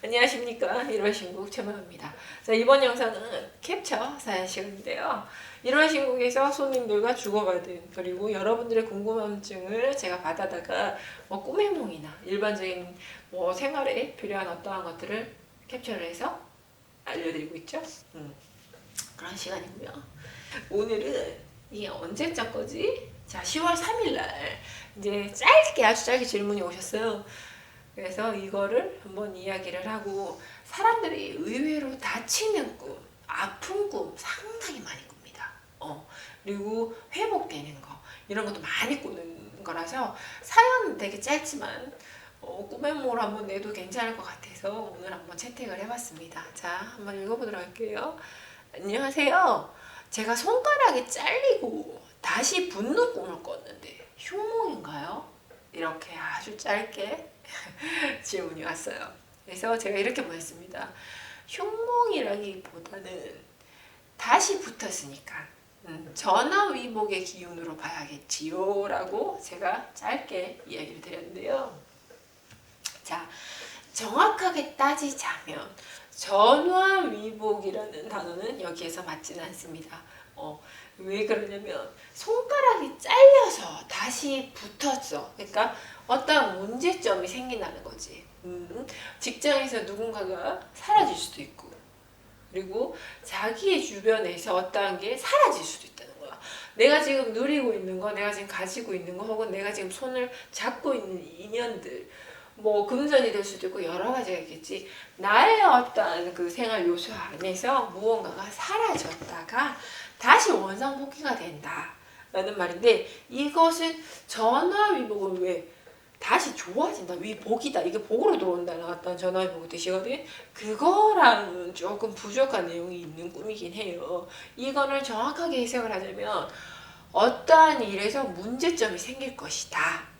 안녕하십니까. 1월 신곡 최마입니다. 자, 이번 영상은 캡처 사연 시간인데요. 1월 신곡에서 손님들과 주고받은 그리고 여러분들의 궁금증을 제가 받아다가 꿈의 몽이나 일반적인 생활에 필요한 어떠한 것들을 캡처를 해서 알려드리고 있죠. 그런 시간이고요. 오늘은 이게 언제적 거지? 자, 10월 3일날 이제 아주 짧게 질문이 오셨어요. 그래서 이거를 한번 이야기를 하고, 사람들이 의외로 다치는 꿈, 아픈 꿈 상당히 많이 꿉니다. 그리고 회복되는 거, 이런 것도 많이 꾸는 거라서 사연은 되게 짧지만 꿈의 몽을 한번 내도 괜찮을 것 같아서 오늘 한번 채택을 해봤습니다. 자, 한번 읽어보도록 할게요. 안녕하세요. 제가 손가락이 잘리고 다시 붙는 꿈을 꿨는데 흉몽인가요? 이렇게 아주 짧게 질문이 왔어요. 그래서 제가 이렇게 보냈습니다. 흉몽이라기보다는 다시 붙었으니까 전화위복의 기운으로 봐야겠지요 라고 제가 짧게 이야기를 드렸는데요. 자, 정확하게 따지자면 전화위복이라는 단어는 여기에서 맞지는 않습니다. 왜 그러냐면 손가락이 잘려서 다시 붙었어. 그러니까 어떤 문제점이 생긴다는 거지. 직장에서 누군가가 사라질 수도 있고, 그리고 자기의 주변에서 어떠한 게 사라질 수도 있다는 거야. 내가 지금 누리고 있는 거, 내가 지금 가지고 있는 거, 혹은 내가 지금 손을 잡고 있는 인연들, 금전이 될 수도 있고 여러 가지가 있겠지. 나의 어떤 그 생활 요소 안에서 무언가가 사라졌다가 다시 원상복귀가 된다 라는 말인데, 이것은 전화위복은 왜 다시 좋아진다, 위복이다, 이게 복으로 들어온다는 어떤 전화위복의 뜻이거든. 그거랑은 조금 부족한 내용이 있는 꿈이긴 해요. 이거를 정확하게 해석을 하자면 어떠한 일에서 문제점이 생길 것이다.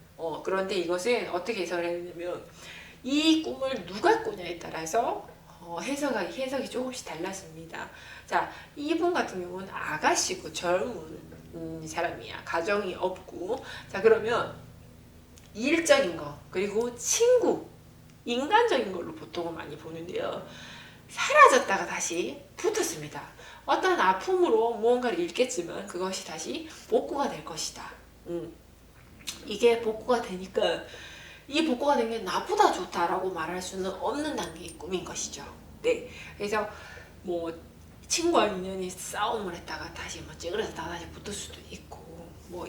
그런데 이것은 어떻게 해석을 해야 되냐면, 이 꿈을 누가 꾸냐에 따라서 해석이 조금씩 달랐습니다. 자, 이분 같은 경우는 아가씨고 젊은 사람이야. 가정이 없고. 자, 그러면 일적인 거, 그리고 친구, 인간적인 걸로 보통은 많이 보는데요. 사라졌다가 다시 붙었습니다. 어떤 아픔으로 무언가를 잃겠지만 그것이 다시 복구가 될 것이다. 이게 복구가 되니까, 이 복구가 된 게 나쁘다 좋다라고 말할 수는 없는 단계의 꿈인 것이죠. 네, 그래서 친구와 인연이 싸움을 했다가 다시 찌그러졌다가 다시 붙을 수도 있고,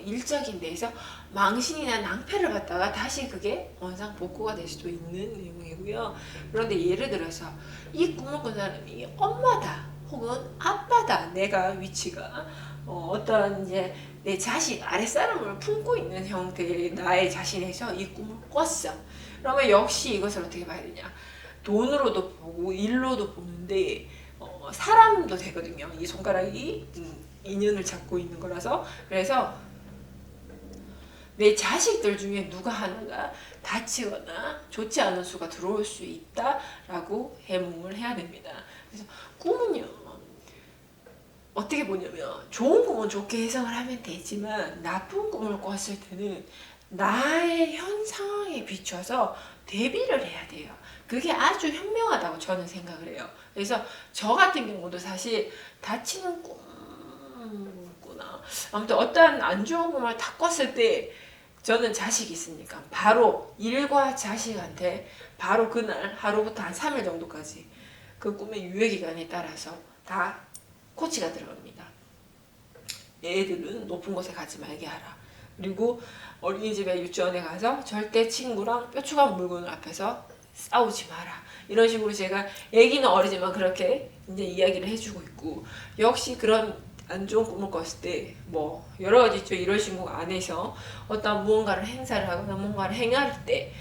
일적인 데에서 망신이나 낭패를 받다가 다시 그게 원상 복구가 될 수도 있는 내용이고요. 그런데 예를 들어서 이 꿈을 꾼 사람이 엄마다 혹은 아빠다, 내가 위치가 어떤 이제 내 자식 아랫사람을 품고 있는 형태의 나의 자신에서 이 꿈을 꿨어. 그러면 역시 이것을 어떻게 봐야 되냐, 돈으로도 보고 일로도 보는데 사람도 되거든요. 이 손가락이 인연을 잡고 있는 거라서. 그래서 내 자식들 중에 누가 하나가 다치거나 좋지 않은 수가 들어올 수 있다라고 해몽을 해야 됩니다. 그래서 꿈은요, 어떻게 보냐면 좋은 꿈은 좋게 해석을 하면 되지만 나쁜 꿈을 꿨을 때는 나의 현 상황에 비춰서 대비를 해야 돼요. 그게 아주 현명하다고 저는 생각을 해요. 그래서 저 같은 경우도 사실 다치는 꿈이구나, 아무튼 어떠한 안 좋은 꿈을 다 꿨을 때 저는 자식이 있으니까 바로 일과 자식한테 바로 그날 하루부터 한 3일 정도까지 그 꿈의 유효기간에 따라서 다 코치가 들어갑니다. 애들은 높은 곳에 가지 말게 하라. 그리고 어린이집에 유치원에 가서 절대 친구랑 뾰족한 물건을 앞에서 싸우지 마라. 이런 식으로 제가, 애기는 어리지만 그렇게 이제 이야기를 해주고 있고, 역시 그런 안 좋은 꿈을 꿨을 때 여러 가지 있죠. 이런 신곡 안에서 어떤 무언가를 행사를 하거나 뭔가를 행할 때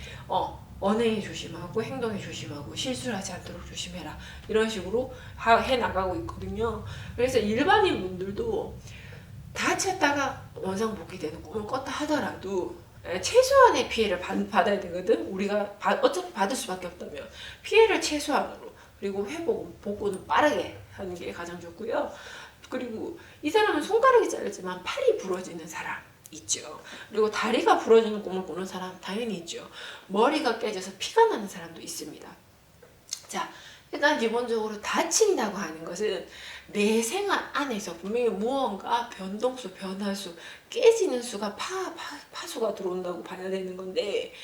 언행에 조심하고 행동에 조심하고 실수를 하지 않도록 조심해라, 이런 식으로 해나가고 있거든요. 그래서 일반인 분들도 다쳤다가 원상복귀되는 꿈을 꿨다 하더라도 최소한의 피해를 받아야 되거든. 우리가 어차피 받을 수밖에 없다면 피해를 최소한으로, 그리고 복구는 빠르게 하는 게 가장 좋고요. 그리고 이 사람은 손가락이 잘렸지만 팔이 부러지는 사람 있죠. 그리고 다리가 부러지는 꿈을 꾸는 사람 당연히 있죠. 머리가 깨져서 피가 나는 사람도 있습니다. 자, 일단 기본적으로 다친다고 하는 것은 내 생활 안에서 분명히 무언가 변동수, 변화수, 깨지는 수가 파수가 들어온다고 봐야 되는 건데,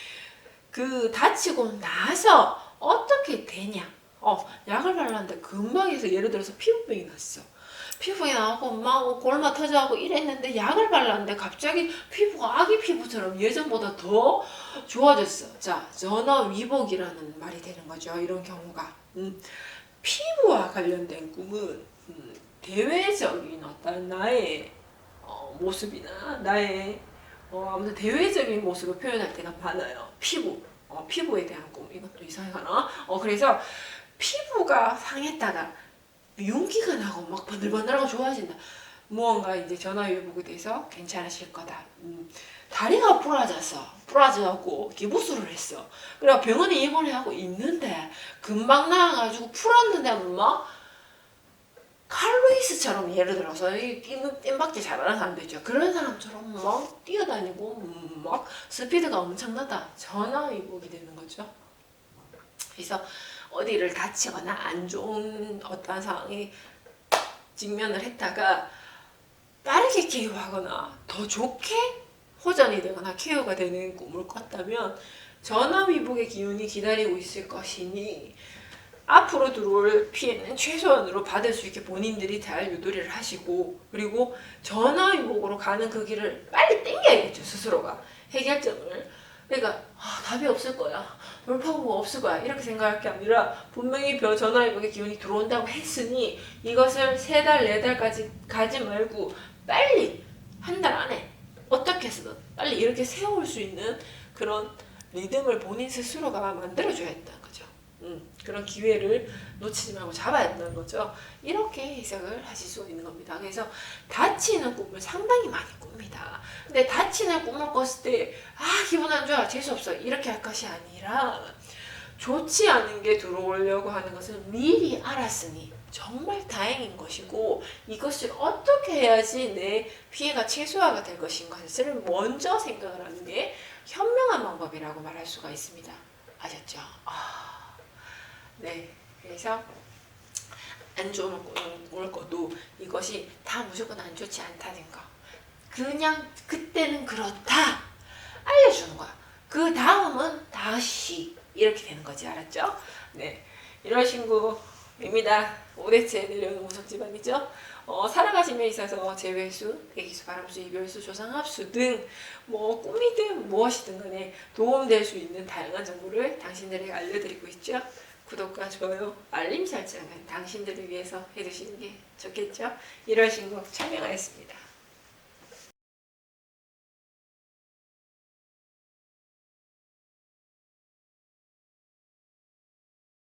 그 다치고 나서 어떻게 되냐? 약을 발랐는데 금방 해서 예를 들어서 피부병이 났어. 피부에 나고 막 골마 터져하고 이랬는데 약을 발랐는데 갑자기 피부가 아기 피부처럼 예전보다 더 좋아졌어. 자, 전화위복이라는 말이 되는 거죠. 이런 경우가. 피부와 관련된 꿈은 대외적인 어떤 나의 모습이나 나의 아무튼 대외적인 모습을 표현할 때가 많아요. 피부에 대한 꿈. 이것도 이상하나? 그래서 피부가 상했다가 윤기가 나고 막 번들번들하고 좋아진다. 무언가 이제 전화위복이 돼서 괜찮아질 거다. 다리가 부러져갖고 기부스를 했어. 그래 병원에 입원하고 있는데 금방 나아가지고 풀었는데 막 칼로이스처럼 예를 들어서 뜀박질 잘하는 사람도 있죠. 그런 사람처럼 막 뛰어다니고 막 스피드가 엄청나다. 전화위복이 되는 거죠. 그래서 어디를 다치거나 안 좋은 어떠한 상황에 직면을 했다가 빠르게 케어하거나 더 좋게 호전이 되거나 케어가 되는 꿈을 꿨다면 전화위복의 기운이 기다리고 있을 것이니 앞으로 들어올 피해는 최소한으로 받을 수 있게 본인들이 잘 유도리를 하시고, 그리고 전화위복으로 가는 그 길을 빨리 당겨야겠죠. 스스로가 해결점을. 그러니까 답이 없을 거야, 돌파구가 없을 거야 이렇게 생각할 게 아니라 분명히 전화위복의 기운이 들어온다고 했으니 이것을 3달, 4달까지 가지 말고 빨리 한 달 안에 어떻게 해서든 빨리 이렇게 세워올 수 있는 그런 리듬을 본인 스스로가 만들어줘야 한다는 거죠. 그런 기회를 놓치지 말고 잡아야 한다는 거죠. 이렇게 해석을 하실 수 있는 겁니다. 그래서 다치는 꿈을 상당히 많이 꿉니다. 근데 다치는 꿈을 꿨을 때 기분 안 좋아, 재수없어 이렇게 할 것이 아니라 좋지 않은 게 들어오려고 하는 것을 미리 알았으니 정말 다행인 것이고, 이것을 어떻게 해야지 내 피해가 최소화가 될 것인가를 먼저 생각을 하는 게 현명한 방법이라고 말할 수가 있습니다. 아셨죠? 네, 그래서 안 좋은 꿈을 꿔도 이것이 다 무조건 안 좋지 않다는 거, 그냥 그때는 그렇다 알려주는 거야. 그 다음은 다시 이렇게 되는 거지. 알았죠? 네, 이런 친구입니다. 5대째 내려오는 무속집안이죠. 살아가심에 있어서 재회수, 대기수, 바람수, 이별수, 조상합수 등 꿈이든 무엇이든 간에 도움될 수 있는 다양한 정보를 당신들에게 알려드리고 있죠. 구독과 좋아요, 알림 설정은 당신들을 위해서 해두시는 게 좋겠죠. 1월 신곡 촬영하였습니다.